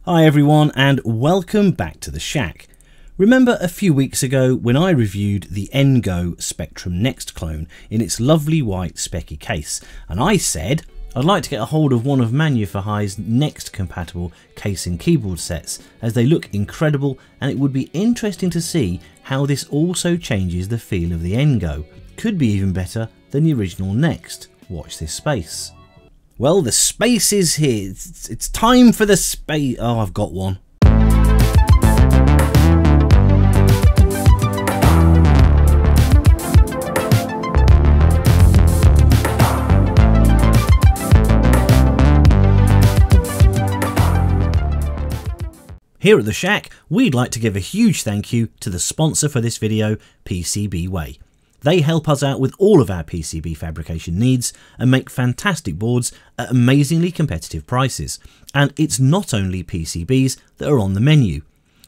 Hi everyone and welcome back to the Shack. Remember a few weeks ago when I reviewed the Ngo Spectrum Next clone in its lovely white specky case, and I said I'd like to get a hold of one of Manuferhi's Next compatible case and keyboard sets as they look incredible, and it would be interesting to see how this also changes the feel of the Ngo. Could be even better than the original Next. Watch this space. Well, the space is here. It's time for the space. Oh, I've got one. Here at the Shack, we'd like to give a huge thank you to the sponsor for this video, PCBWay. They help us out with all of our PCB fabrication needs and make fantastic boards at amazingly competitive prices. And it's not only PCBs that are on the menu.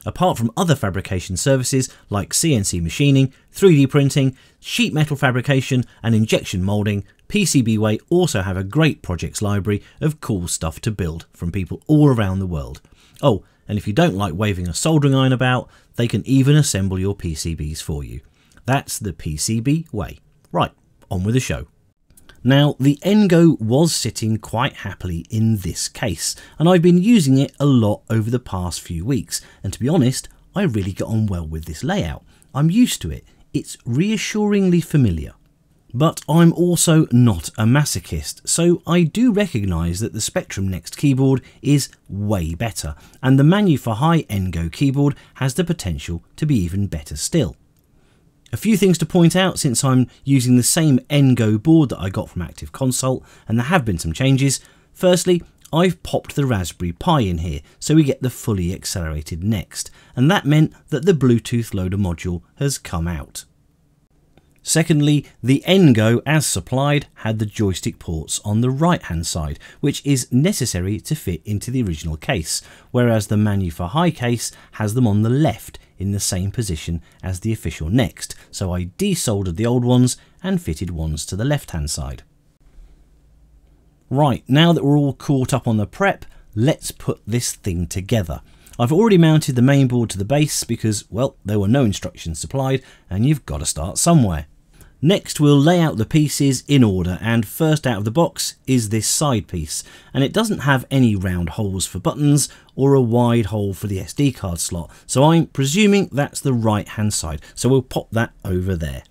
Apart from other fabrication services like CNC machining, 3D printing, sheet metal fabrication and injection moulding, PCBWay also have a great projects library of cool stuff to build from people all around the world. Oh, and if you don't like waving a soldering iron about, they can even assemble your PCBs for you. That's the PCB way. Right, on with the show. Now, the Ngo was sitting quite happily in this case, and I've been using it a lot over the past few weeks, and to be honest, I really got on well with this layout. I'm used to it. It's reassuringly familiar. But I'm also not a masochist, so I do recognise that the Spectrum Next keyboard is way better, and the Manuferhi Ngo keyboard has the potential to be even better still. A few things to point out since I'm using the same Ngo board that I got from Active Consult, and there have been some changes. Firstly, I've popped the Raspberry Pi in here so we get the fully accelerated Next, and that meant that the Bluetooth loader module has come out. Secondly, the Ngo as supplied had the joystick ports on the right hand side, which is necessary to fit into the original case, whereas the Manuferhi case has them on the left in the same position as the official Next, so I desoldered the old ones and fitted ones to the left hand side. Right, now that we're all caught up on the prep, let's put this thing together. I've already mounted the main board to the base because, well, there were no instructions supplied and you've got to start somewhere. Next we'll lay out the pieces in order, and first out of the box is this side piece, and it doesn't have any round holes for buttons or a wide hole for the SD card slot, so I'm presuming that's the right hand side, so we'll pop that over there.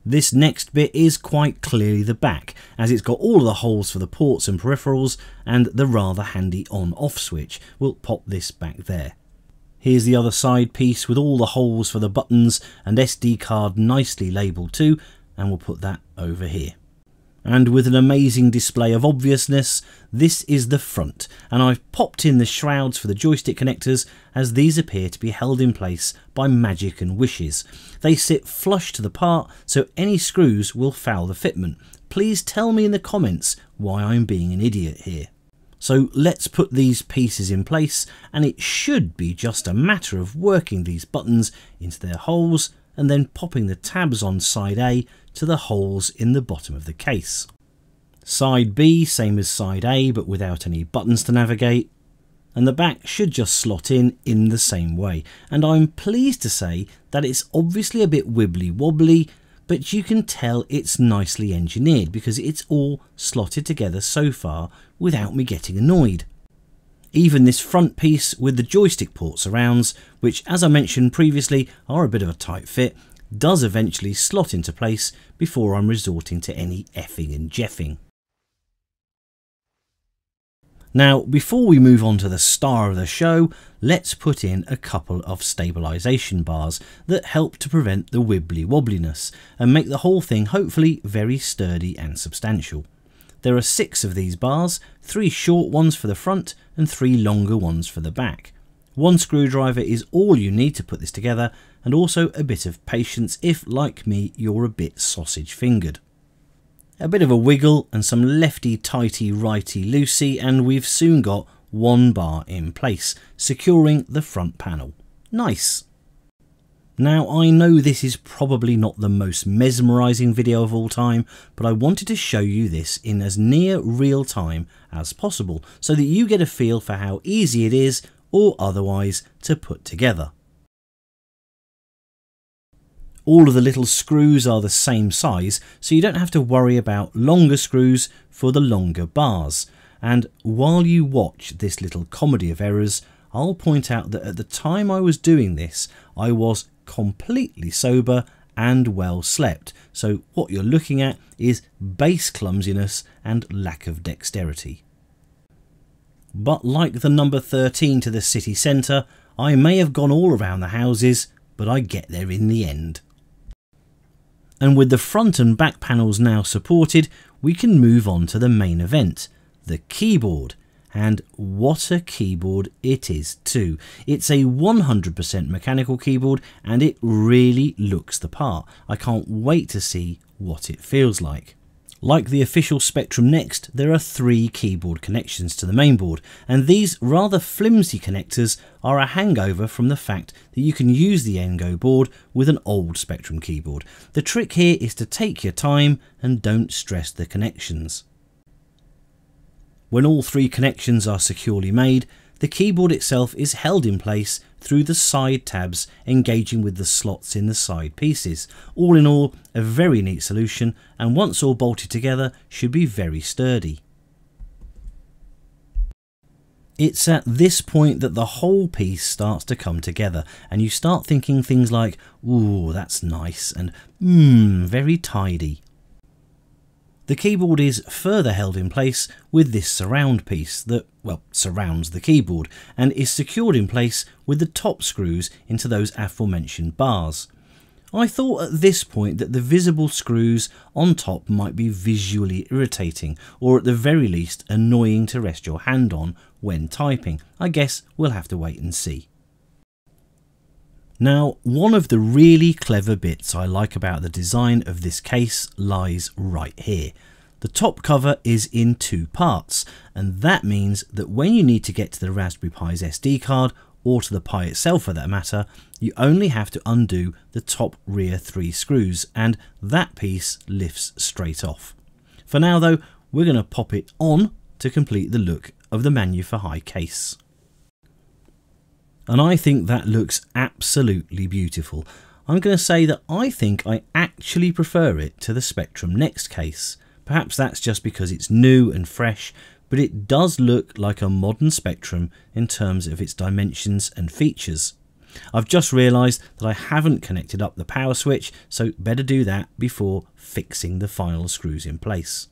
This next bit is quite clearly the back, as it's got all of the holes for the ports and peripherals and the rather handy on-off switch. We'll pop this back there. Here's the other side piece with all the holes for the buttons and SD card nicely labelled too, and we'll put that over here. And with an amazing display of obviousness, this is the front, and I've popped in the shrouds for the joystick connectors as these appear to be held in place by magic and wishes. They sit flush to the part, so any screws will foul the fitment. Please tell me in the comments why I'm being an idiot here. So let's put these pieces in place, and it should be just a matter of working these buttons into their holes and then popping the tabs on side A to the holes in the bottom of the case. Side B, same as side A but without any buttons to navigate, and the back should just slot in the same way. And I'm pleased to say that it's obviously a bit wibbly wobbly, but you can tell it's nicely engineered because it's all slotted together so far without me getting annoyed. Even this front piece with the joystick port surrounds, which as I mentioned previously are a bit of a tight fit, does eventually slot into place before I'm resorting to any effing and jeffing. Now, before we move on to the star of the show, let's put in a couple of stabilisation bars that help to prevent the wibbly wobbliness and make the whole thing hopefully very sturdy and substantial. There are 6 of these bars, 3 short ones for the front and 3 longer ones for the back. One screwdriver is all you need to put this together, and also a bit of patience if, like me, you're a bit sausage fingered. A bit of a wiggle and some lefty tighty righty loosey, and we've soon got one bar in place, securing the front panel. Nice! Now, I know this is probably not the most mesmerising video of all time, but I wanted to show you this in as near real time as possible so that you get a feel for how easy it is or otherwise to put together. All of the little screws are the same size, so you don't have to worry about longer screws for the longer bars. And while you watch this little comedy of errors, I'll point out that at the time I was doing this, I was completely sober and well slept. So what you're looking at is base clumsiness and lack of dexterity. But like the number 13 to the city centre, I may have gone all around the houses, but I get there in the end. And with the front and back panels now supported, we can move on to the main event, the keyboard. And what a keyboard it is too. It's a 100% mechanical keyboard and it really looks the part. I can't wait to see what it feels like. Like the official Spectrum Next, there are 3 keyboard connections to the mainboard, and these rather flimsy connectors are a hangover from the fact that you can use the Engo board with an old Spectrum keyboard. The trick here is to take your time and don't stress the connections. When all 3 connections are securely made, the keyboard itself is held in place through the side tabs engaging with the slots in the side pieces. All in all, a very neat solution, and once all bolted together should be very sturdy. It's at this point that the whole piece starts to come together and you start thinking things like, ooh, that's nice, and very tidy. The keyboard is further held in place with this surround piece that, well, surrounds the keyboard and is secured in place with the top screws into those aforementioned bars. I thought at this point that the visible screws on top might be visually irritating, or at the very least annoying to rest your hand on when typing. I guess we'll have to wait and see. Now, one of the really clever bits I like about the design of this case lies right here. The top cover is in 2 parts, and that means that when you need to get to the Raspberry Pi's SD card, or to the Pi itself for that matter, you only have to undo the top rear 3 screws, and that piece lifts straight off. For now though, we're going to pop it on to complete the look of the Manuferhi case. And I think that looks absolutely beautiful. I'm going to say that I think I actually prefer it to the Spectrum Next case. Perhaps that's just because it's new and fresh, but it does look like a modern Spectrum in terms of its dimensions and features. I've just realised that I haven't connected up the power switch, so better do that before fixing the final screws in place.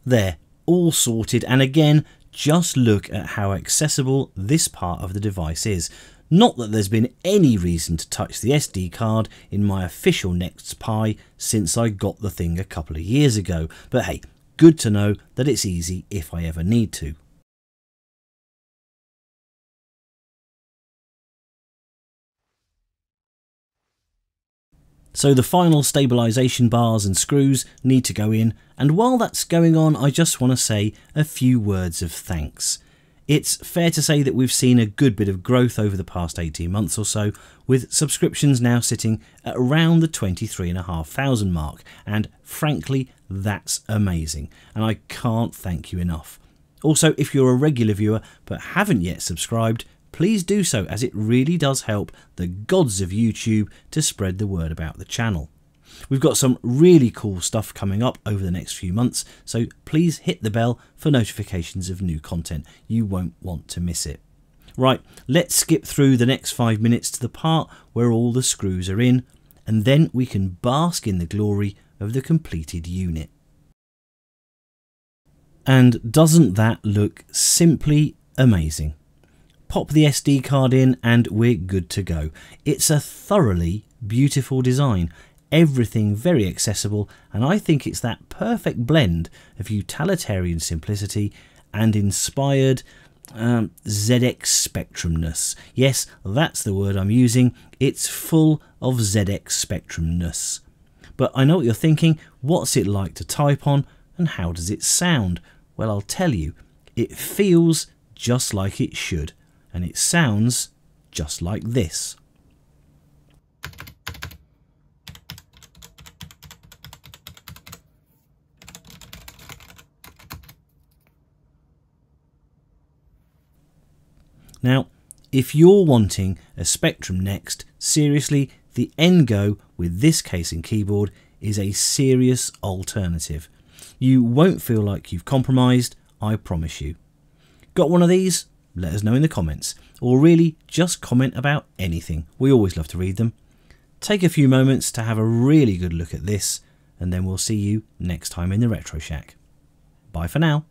There, all sorted, and again, just look at how accessible this part of the device is. Not that there's been any reason to touch the SD card in my official Next Pi since I got the thing a couple of years ago, but hey, good to know that it's easy if I ever need to. So the final stabilisation bars and screws need to go in, and while that's going on, I just want to say a few words of thanks. It's fair to say that we've seen a good bit of growth over the past 18 months or so, with subscriptions now sitting at around the 23,500 mark, and frankly, that's amazing, and I can't thank you enough. Also, if you're a regular viewer but haven't yet subscribed, please do so, as it really does help the gods of YouTube to spread the word about the channel. We've got some really cool stuff coming up over the next few months, so please hit the bell for notifications of new content. You won't want to miss it. Right, let's skip through the next 5 minutes to the part where all the screws are in, and then we can bask in the glory of the completed unit. And doesn't that look simply amazing? Pop the SD card in and we're good to go. It's a thoroughly beautiful design, everything very accessible, and I think it's that perfect blend of utilitarian simplicity and inspired ZX Spectrumness. Yes, that's the word I'm using. It's full of ZX Spectrumness. But I know what you're thinking, what's it like to type on and how does it sound? Well, I'll tell you, it feels just like it should. And it sounds just like this. Now, if you're wanting a Spectrum next, seriously, the Ngo with this case and keyboard is a serious alternative. You won't feel like you've compromised, I promise you. Got one of these? Let us know in the comments, or really just comment about anything. We always love to read them. Take a few moments to have a really good look at this, and then we'll see you next time in the Retro Shack. Bye for now.